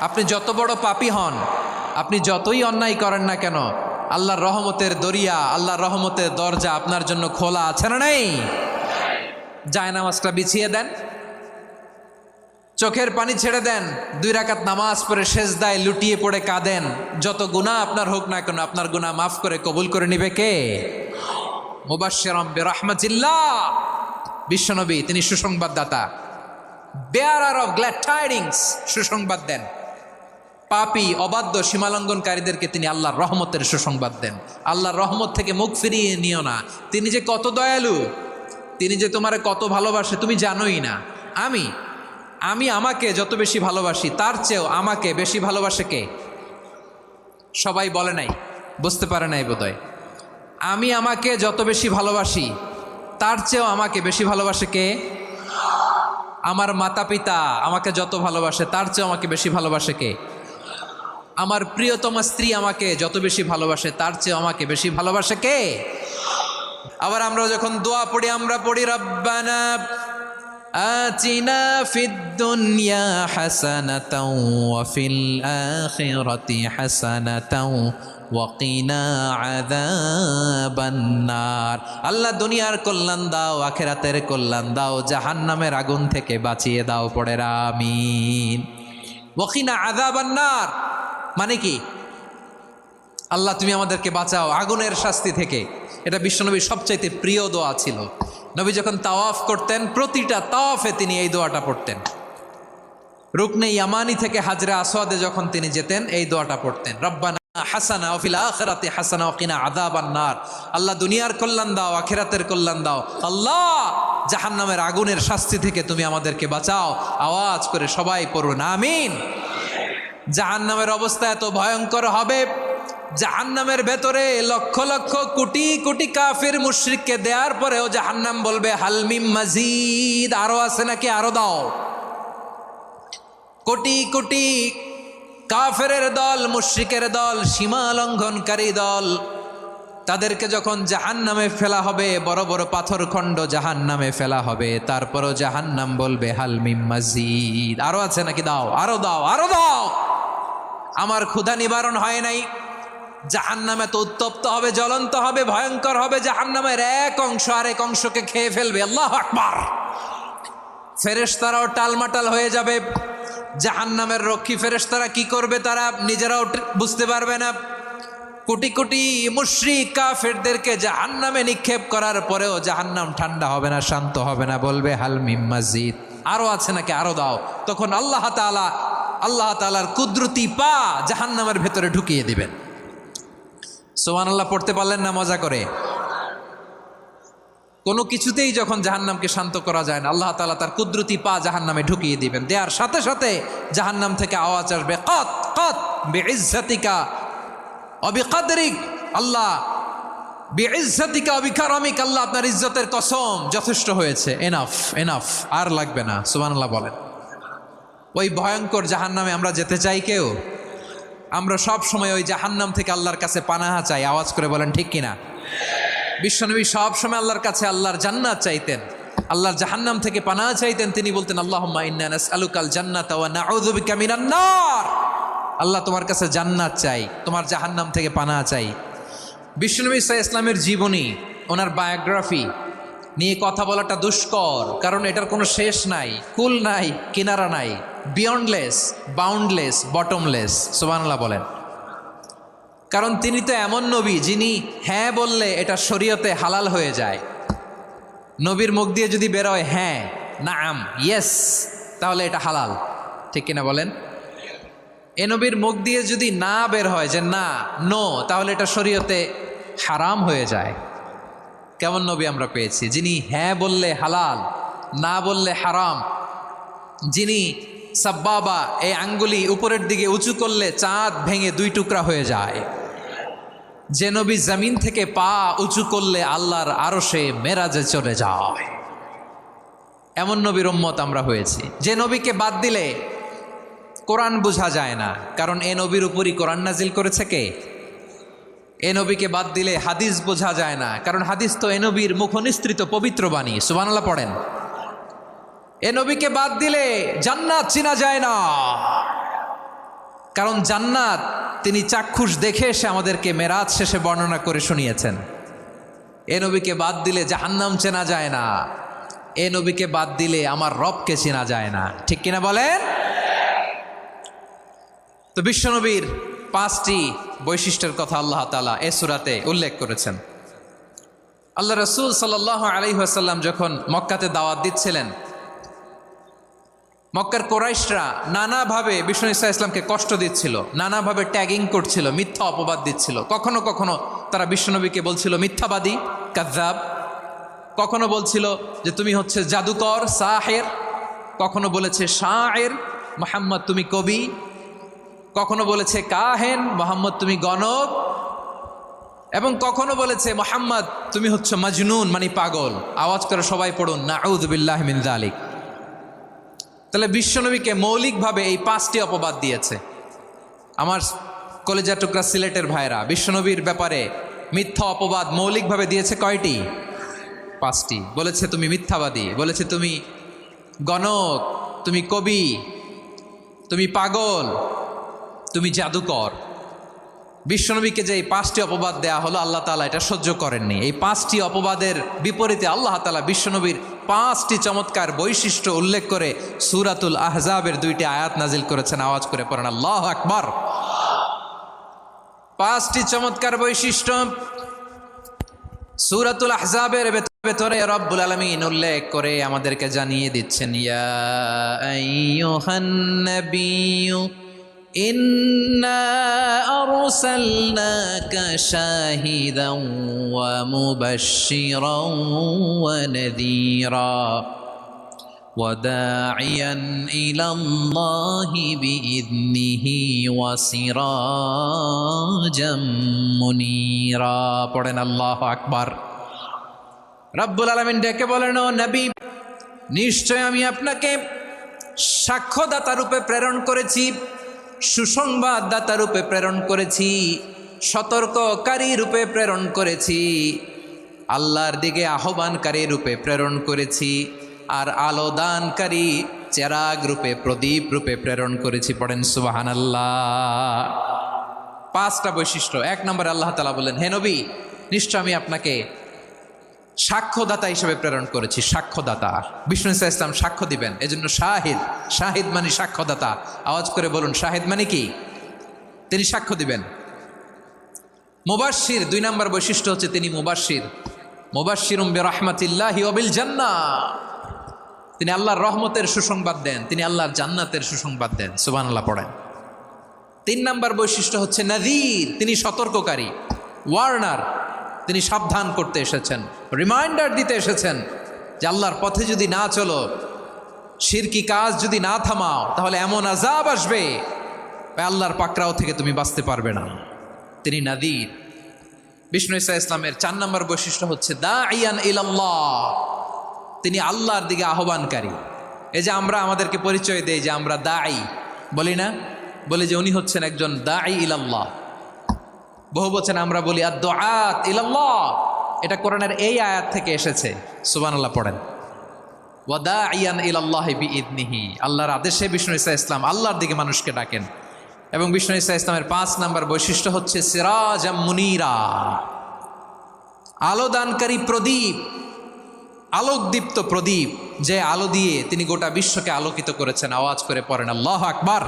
আপনি যত বড় পাপী হন, আপনি যতই অন্যায় করেন না কেন, আল্লাহর রহমতের দরিয়া, আল্লাহর রহমতের দরজা আপনার জন্য খোলা আছে না নেই? জায়নামাজটা বিছিয়ে দেন, চোখের পানি ছেড়ে দেন, 2 রাকাত নামাজ পড়ে সেজদায় লুটিয়ে পড়ে কাঁদেন। যত গুনাহ আপনার হোক না কেন, আপনার গুনাহ মাফ করে কবুল করে নিবে কে? মুবাশশিরাম বিরহমাতিল্লাহ, বিশ্বনবী তিনি সুসংবাদদাতা, বেয়ারার অফ গ্ল্যাড টাইডিংস, সুসংবাদ দেন। পাপী অবাধ্য সীমালঙ্ঘনকারীদেরকে তিনি আল্লাহর রহমতের সুসংবাদ দেন। আল্লাহর রহমত থেকে মুখ ফিরিয়ে নিও না। তিনি যে কত দয়ালু, তিনি যে তোমারে কত ভালোবাসে তুমি জানোই না। আমি আমাকে যত বেশি ভালোবাসি তার চেয়েও আমাকে বেশি ভালোবাসে কে? সবাই বলে নাই, বুঝতে পারে নাই বোধহয়। আমি আমাকে যত বেশি ভালোবাসি তার চেয়েও আমাকে বেশি ভালোবাসে কে? আমার মাতা পিতা আমাকে যত ভালোবাসে তার চেয়েও আমাকে বেশি ভালোবাসে কে? আমার প্রিয়তমা স্ত্রী আমাকে যত বেশি ভালোবাসে তার চেয়ে আমাকে বেশি ভালোবাসে কে? আবার আমরা যখন দোয়া পড়ি, আমরা পড়ি রব্বানা আতিনা ফিদ দুনিয়া হাসানাতাও ওয়া ফিল আখিরাতি হাসানাতাও ওয়া কিনা আযাবান নার। আল্লাহ দুনিয়ার কল্যাণ দাও, আখিরাতের কল্যাণ দাও, জাহান্নামের আগুন থেকে বাঁচিয়ে দাও। পড়ে আমিন। ওয়া কিনা আযাবান নার মানে কি? আল্লাহ তুমি আমাদেরকে বাঁচাও আগুনের শাস্তি থেকে। এটা বিশ্বনবীর সবচাইতে প্রিয় দোয়া ছিল। নবী যখন তাওয়াফ করতেন, প্রতিটা তাওয়াফে তিনি এই দোয়াটা পড়তেন। রুকনে ইয়ামানি থেকে হাজরে আসওয়াদে যখন তিনি যেতেন, এই দোয়াটা পড়তেন, রব্বানা হাসানা ওয়া ফিল আখিরাতি হাসানা ওয়া কিনা আযাবান নার। আল্লাহ দুনিয়ার কল্যাণ দাও, আখিরাতের কল্যাণ দাও। আল্লাহ জাহান্নামের আগুনের শাস্তি থেকে তুমি আমাদেরকে বাঁচাও। আওয়াজ করে সবাই পড়ুন আমিন। জাহান্নামের অবস্থা এত ভয়ঙ্কর হবে, জাহান্নামের ভেতরে লক্ষ লক্ষ কোটি কোটি কাফির মুশরিককে দেওয়ার পরেও জাহান্নাম বলবে হালমিম মাজিদ, আরো আছে নাকি, আরো দাও। কোটি কোটি কাফেরের দল, মুশরিকের দল, সীমা লঙ্ঘনকারী দল, তাদেরকে যখন জাহান্নামে ফেলা হবে, বড় বড় পাথর খণ্ড জাহান্নামে ফেলা হবে, তারপরও জাহান্নাম বলবে হালমিম মাজিদ, আরো আছে নাকি, দাও, আরো দাও, আরো দাও। আমার ক্ষুধা নিবারণ হয় নাই। জাহান্নামে তো উত্তপ্ত হবে, জ্বলন্ত হবে, ভয়ঙ্কর হবে। জাহান্নামের এক অংশ আরেক অংশকে খেয়ে ফেলবে। আল্লাহু আকবার। ফেরেশতারাও টালমাটাল হয়ে যাবে। জাহান্নামের রক্ষী ফেরেশতারা কি করবে তারা নিজেরাও বুঝতে পারবে না। কোটি কোটি মুশরিক কাফেরদেরকে জাহান্নামে নিক্ষেপ করার পরেও জাহান্নাম ঠান্ডা হবে না, শান্ত হবে না, বলবে হাল মিম মাজিদ, আরো আছে নাকি, আরো দাও। তখন আল্লাহ তাআলার কুদরতি পা জাহান্নামের ভেতরে ঢুকিয়ে দিবেন। সুবহানাল্লাহ পড়তে পারলেন না মজা করে? কোনো কিছুতেই যখন জাহান্নামকে শান্ত করা যায় না, আল্লাহ তাআলা তার কুদরতি পা জাহান্নামে ঢুকিয়ে দিবেন। দেওয়ার সাথে সাথে জাহান্নাম থেকে আওয়াজ আসবে, কত কত বিইজ্জাতিকা ওয়া বিকদরিক, আল্লাহ বিইজ্জাতিকা ওয়া বিকারামিক, আল্লাহ আপনার ইজ্জতের কসম, যথেষ্ট হয়েছে, এনাফ এনাফ, আর লাগবে না। সুবহানাল্লাহ বলেন। ওই ভয়ঙ্কর জাহান্নামে আমরা যেতে চাই কেউ? আমরা সব সময় ওই জাহান্নাম থেকে আল্লাহর কাছে পানাহা চাই। আওয়াজ করে বলেন ঠিক কিনা? বিশ্বনবী সব সময় আল্লাহর কাছে আল্লাহর জান্নাত চাইতেন, আল্লাহর জাহান্নাম থেকে পানাহা চাইতেন। তিনি বলতেন আল্লাহুম্মা ইন্না নাসআলুকাল জান্নাতা ওয়া নাউযু বিকা মিনান নার। আল্লাহ তোমার কাছে জান্নাত চাই, তোমার জাহান্নাম থেকে পানাহা চাই। বিশ্বনবী সাল্লাল্লাহু আলাইহি ইসলামের জীবনী, ওনার বায়োগ্রাফি নিয়ে কথা বলাটা দুষ্কর, কারণ এটার কোনো শেষ নাই, কুল নাই, কিনারা নাই, বিয়ন্ডলেস, বাউন্ডলেস, বটমলেস। সুবহানাল্লাহ বলেন। কারণ তিনি তো এমন নবী যিনি হ্যাঁ বললে এটা শরীয়তে হালাল হয়ে যায়। নবীর মুখ দিয়ে যদি বেরোয় হ্যাঁ, নাম, ইয়েস, তাহলে এটা হালাল, ঠিক কিনা বলেন? এ নবীর মুখ দিয়ে যদি না বের হয় যে না, নো, তাহলে এটা শরীয়তে হারাম হয়ে যায়। কেমন নবী আমরা পেয়েছি, যিনি হ্যাঁ বললে হালাল, না বললে হারাম, যিনি সাব্বাবা, এই আঙ্গুলি উপরের দিকে উঁচু করলে চাঁদ ভেঙে 2 টুকরা হয়ে যায়, যে নবী জমিন থেকে পা উঁচু করলে আল্লাহর আরশে মেরাজে চলে যায়, এমন নবীর উম্মত আমরা হয়েছি। যে নবীকে বাদ দিলে কোরআন বোঝা যায় না, কারণ এ নবীর উপরই কোরআন নাজিল করেছে কে? এ নবীকে বাদ দিলে হাদিস বোঝা যায় না, কারণ হাদিস তো এ নবীর মুখনিসৃত পবিত্র বাণী। সুবহানাল্লাহ পড়েন। এ নবীকে বাদ দিলে জান্নাত চিনা যায় না। কারণ জান্নাত তিনি চাক্ষুষ দেখে এসে আমাদেরকে মেরাজ শেষে বর্ণনা করে শুনিয়েছেন। এ নবীকে বাদ দিলে জাহান্নাম চেনা যায় না, এ নবীকে বাদ দিলে আমার রবকে চেনা যায় না, ঠিক কিনা বলেন? তো বিশ্বনবীর 5টি বৈশিষ্ট্যের কথা আল্লাহ তাআলা এ সূরাতে উল্লেখ করেছেন। আল্লাহ রাসূল সাল্লাল্লাহু আলাইহি ওয়াসাল্লাম যখন মক্কাতে দাওয়াত দিচ্ছিলেন, মক্কার কুরাইশরা নানাভাবে বিষ্ণু ঈসা ইসলামকে কষ্ট দিচ্ছিল, নানাভাবে ট্যাগিং করছিল, মিথ্যা অপবাদ দিচ্ছিল। কখনো কখনো তারা বিশ্বনবীকে বলছিল মিথ্যাবাদী, কাযযাব। কখনো বলছিল যে তুমি হচ্ছে জাদুকর, সাহের। কখনো বলেছে শায়ের, মুহাম্মদ তুমি কবি। কখনো বলেছে কাহেন, মুহাম্মদ তুমি গণক। এবং কখনো বলেছে মুহাম্মদ তুমি হচ্ছে মাজনুন, মানে পাগল। আওয়াজ করে সবাই পড়ুন নাউযু বিল্লাহি মিন যালিক। তাহলে বিশ্বনবীকে মৌলিকভাবে এই 5টি অপবাদ দিয়েছে। আমার কলেজা টুকরা সিলেটের ভাইরা, বিশ্বনবীর ব্যাপারে মিথ্যা অপবাদ মৌলিকভাবে দিয়েছে কয়টি? 5টি। বলেছে তুমি মিথ্যাবাদী, বলেছে তুমি গণক, তুমি কবি, তুমি পাগল, তুমি জাদুকর। বিশ্বনবীকে যে এই 5টি অপবাদ দেয়া হলো, আল্লাহ তাআলা এটা সহ্য করেননি। এই 5টি অপবাদের বিপরীতে আল্লাহ তাআলা বিশ্বনবীর 5টি চমৎকার বৈশিষ্ট্য উল্লেখ করে সূরাতুল আহজাবের 2টি আয়াত নাজিল করেছেন। আওয়াজ করে পড়েন আল্লাহু আকবার। 5টি চমৎকার বৈশিষ্ট্য সূরাতুল আহজাবের ভেতরে রব্বুল আলামিন উল্লেখ করে আমাদেরকে জানিয়ে দিচ্ছেন, ইয়া আইয়ুহান নাবিয়্যু ইন্না আরসালনাকা শাহিদান ওয়া মুবাশশিরান ওয়া নাযীরা ওয়া দাঈয়ান ইলাল্লাহি বিইذনিহি ওয়া সিরাজাম মুনীরা। পড়েন আল্লাহু আকবার। রব্বুল আলামিন ডেকে বলেন, ও নবী, নিশ্চয় আমি আপনাকে সাক্ষ্যদাতা রূপে প্রেরণ করেছি, সুসংবাদদাতা রূপে প্রেরণ করেছি, সতর্ককারী রূপে প্রেরণ করেছি, আল্লাহর দিকে আহ্বানকারী রূপে প্রেরণ করেছি, আর আলোদানকারী চেরাগ রূপে, প্রদীপ রূপে প্রেরণ করেছি। পড়েন সুবহানাল্লাহ। 5টা বৈশিষ্ট্য। 1 নম্বরে আল্লাহ তাআলা বলেন, হে নবী, নিশ্চয় আমি আপনাকে সাক্ষ্যদাতা হিসেবে প্রেরণ করেছি। সাক্ষ্যদাতা, বিষ্ণু ঈসা ইসলাম সাক্ষ্য দিবেন, এজন্য শাহিদ। শাহিদ মানে সাক্ষ্যদাতা। আওয়াজ করে বলুন, শাহিদ মানে কি? তিনি সাক্ষ্য দিবেন। মুবাশশির, 2 নম্বর বৈশিষ্ট্য হচ্ছে তিনি মুবাশশির। মুবাশশিরুম বিরহমাতিল্লাহি ওয়া বিল জান্নাহ। তিনি আল্লাহর রহমতের সুসংবাদ দেন, তিনি আল্লাহর জান্নাতের সুসংবাদ দেন। সুবহানাল্লাহ পড়েন। 3 নম্বর বৈশিষ্ট্য হচ্ছে নাযীর, তিনি সতর্ককারী, ওয়ার্নার। তিনি সাবধান করতে এসেছেন, রিমাইন্ডার দিতে এসেছেন যে আল্লাহর পথে যদি না চলো, শিরকি কাজ যদি না থামাও, তাহলে এমন আযাব আসবে আল্লাহর পাকড়াও থেকে তুমি বাঁচতে পারবে না। তিনি নাযীর। বিষ্ণু ঈসা ইসলামের 4 নম্বর বৈশিষ্ট্য হচ্ছে দাঈয়ান ইলাল্লাহ, তিনি আল্লাহর দিকে আহ্বানকারী। এই যে আমরা আমাদেরকে পরিচয় দেই যে আমরা দাঈ, বলি না? বলি যে উনি হচ্ছেন একজন দাঈ ইলাল্লাহ। বহু বচনে আমরা বলি আদ-দুআত ইলাল্লাহ। এটা কোরআনের এই আয়াত থেকে এসেছে। সুবহানাল্লাহ পড়েন। ওয়া দাঈয়ান ইলাল্লাহি বিইذনিহি, আল্লাহর আদেশে বিষ্ণু ঈসা ইসলাম আল্লাহর দিকে মানুষকে ডাকেন। এবং বিষ্ণু ঈসা ইসলামের 5 নম্বর বৈশিষ্ট্য হচ্ছে সিরাজাম মুনীরা, আলোদানকারী প্রদীপ, আলোকদীপ্ত প্রদীপ, যে আলো দিয়ে তিনি গোটা বিশ্বকে আলোকিত করেছেন। আওয়াজ করে পড়েন আল্লাহু আকবার।